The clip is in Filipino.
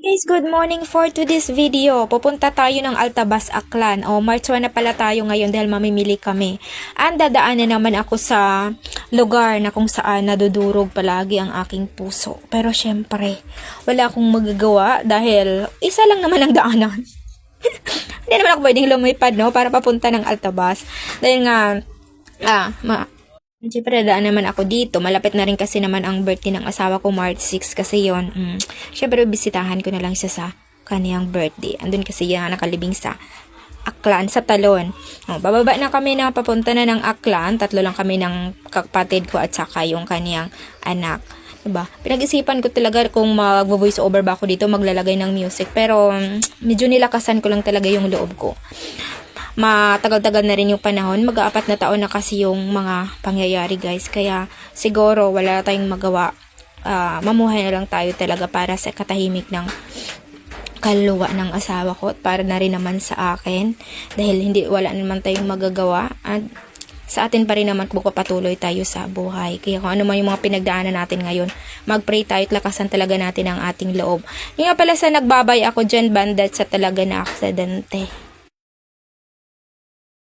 Guys, good morning for today's video. Pupunta tayo ng Altabas, Aklan. March 1 na pala tayo ngayon dahil mamimili kami. Dadaanan naman ako sa lugar na kung saan nadudurog palagi ang aking puso. Pero syempre, wala akong magagawa dahil isa lang naman ang daanan. Hindi naman ako pwedeng lumipad, no? Para papunta ng Altabas. Dahil nga, siyempre, daan naman ako dito. Malapit na rin kasi naman ang birthday ng asawa ko, March 6 kasi yon. Siyempre, bisitahan ko na lang siya sa kaniyang birthday. Andun kasi yan nakalibing sa Aklan, sa Talon. Bababa na kami na papunta na ng Aklan. Tatlo lang kami ng kapatid ko at saka yung kaniyang anak. Diba? Pinag-isipan ko talaga kung mag-voice over ba ako dito, maglalagay ng music. Pero, medyo nilakasan ko lang talaga yung loob ko. Matagal-tagal na rin yung panahon. Mag-4 na taon na kasi yung mga pangyayari, guys. Kaya siguro wala tayong magawa. Mamuhay na lang tayo talaga para sa katahimik ng kaluluwa ng asawa ko at para na rin naman sa akin. Dahil wala naman tayong magagawa. At sa atin pa rin naman patuloy tayo sa buhay. Kaya kung ano man yung mga pinagdaanan natin ngayon, mag-pray tayo at lakasan talaga natin ang ating loob. Yung nga pala sa nagbabay ako dyan, bandat sa talaga na aksidente.